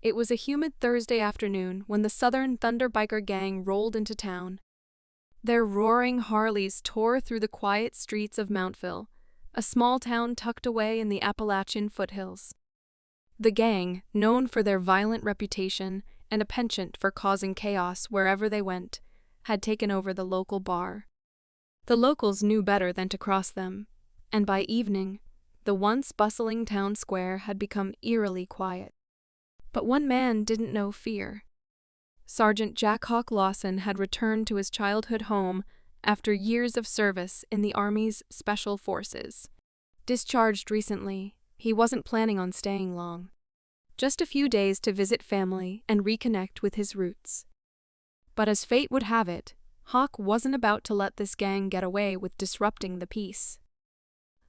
It was a humid Thursday afternoon when the Southern Thunder Biker Gang rolled into town. Their roaring Harleys tore through the quiet streets of Mountville, a small town tucked away in the Appalachian foothills. The gang, known for their violent reputation and a penchant for causing chaos wherever they went, had taken over the local bar. The locals knew better than to cross them, and by evening, the once bustling town square had become eerily quiet. But one man didn't know fear. Sergeant Jack Hawk Lawson had returned to his childhood home after years of service in the Army's Special Forces. Discharged recently, he wasn't planning on staying long. Just a few days to visit family and reconnect with his roots. But as fate would have it, Hawk wasn't about to let this gang get away with disrupting the peace.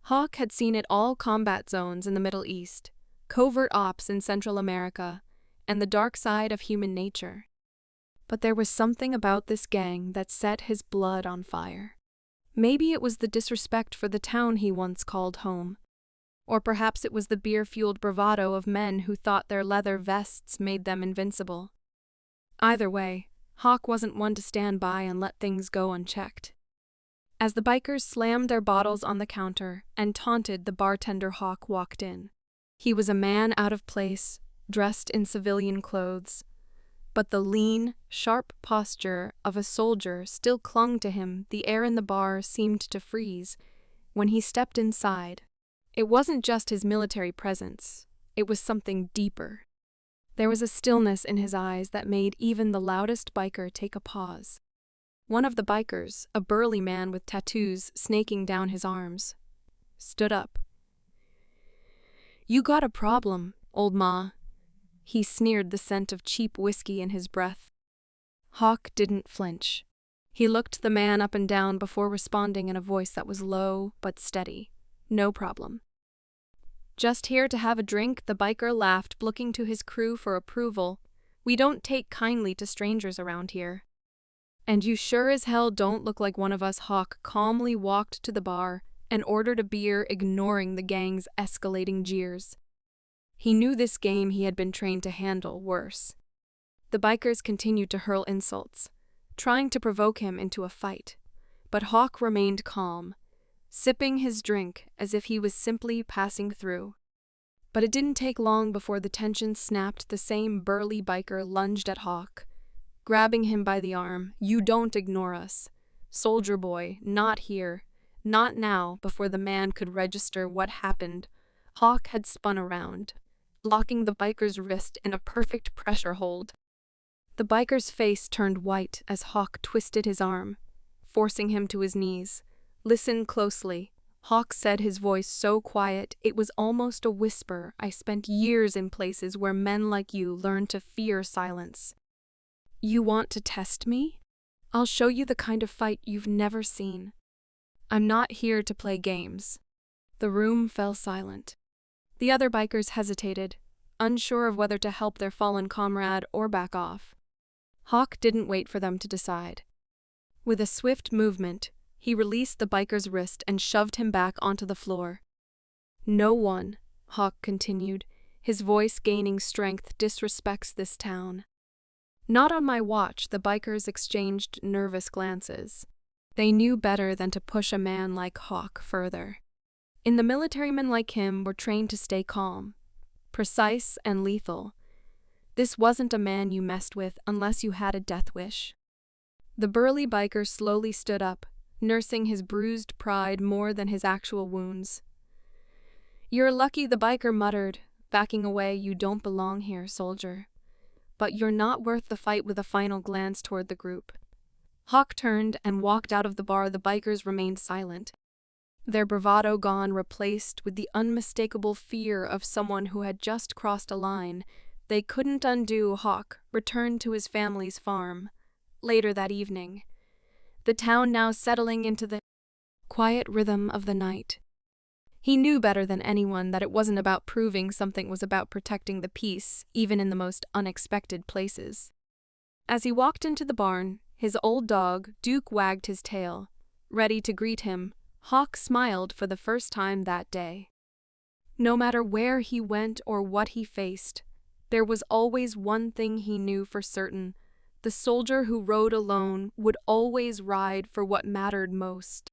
Hawk had seen it all: combat zones in the Middle East, covert ops in Central America, and the dark side of human nature. But there was something about this gang that set his blood on fire. Maybe it was the disrespect for the town he once called home. Or perhaps it was the beer-fueled bravado of men who thought their leather vests made them invincible. Either way, Hawk wasn't one to stand by and let things go unchecked. As the bikers slammed their bottles on the counter and taunted the bartender, Hawk walked in. He was a man out of place, dressed in civilian clothes, but the lean, sharp posture of a soldier still clung to him. The air in the bar seemed to freeze when he stepped inside. It wasn't just his military presence, it was something deeper. There was a stillness in his eyes that made even the loudest biker take a pause. One of the bikers, a burly man with tattoos snaking down his arms, stood up. "You got a problem, old ma." He sneered, the scent of cheap whiskey in his breath. Hawk didn't flinch. He looked the man up and down before responding in a voice that was low but steady. "No problem." "Just here to have a drink," the biker laughed, looking to his crew for approval. "We don't take kindly to strangers around here." "And you sure as hell don't look like one of us." Hawk calmly walked to the bar and ordered a beer, ignoring the gang's escalating jeers. He knew this game he had been trained to handle worse. The bikers continued to hurl insults, trying to provoke him into a fight. But Hawk remained calm, sipping his drink as if he was simply passing through. But it didn't take long before the tension snapped. The same burly biker lunged at Hawk, grabbing him by the arm. "You don't ignore us. Soldier boy, not here. Not now." Before the man could register what happened, Hawk had spun around, locking the biker's wrist in a perfect pressure hold. The biker's face turned white as Hawk twisted his arm, forcing him to his knees. "Listen closely," Hawk said, his voice so quiet it was almost a whisper. "I spent years in places where men like you learned to fear silence. You want to test me? I'll show you the kind of fight you've never seen. I'm not here to play games." The room fell silent. The other bikers hesitated, unsure of whether to help their fallen comrade or back off. Hawk didn't wait for them to decide. With a swift movement, he released the biker's wrist and shoved him back onto the floor. "No one," Hawk continued, his voice gaining strength, "disrespects this town. Not on my watch." The bikers exchanged nervous glances. They knew better than to push a man like Hawk further. In the military, men like him were trained to stay calm, precise and lethal. This wasn't a man you messed with unless you had a death wish. The burly biker slowly stood up, nursing his bruised pride more than his actual wounds. "You're lucky," the biker muttered, backing away. "You don't belong here, soldier. But you're not worth the fight." With a final glance toward the group, Hawk turned and walked out of the bar. The bikers remained silent, their bravado gone, replaced with the unmistakable fear of someone who had just crossed a line they couldn't undo. Hawk returned to his family's farm later that evening, the town now settling into the quiet rhythm of the night. He knew better than anyone that it wasn't about proving something, it was about protecting the peace, even in the most unexpected places. As he walked into the barn, his old dog, Duke, wagged his tail, ready to greet him. Hawk smiled for the first time that day. No matter where he went or what he faced, There was always one thing he knew for certain. The soldier who rode alone would always ride for what mattered most.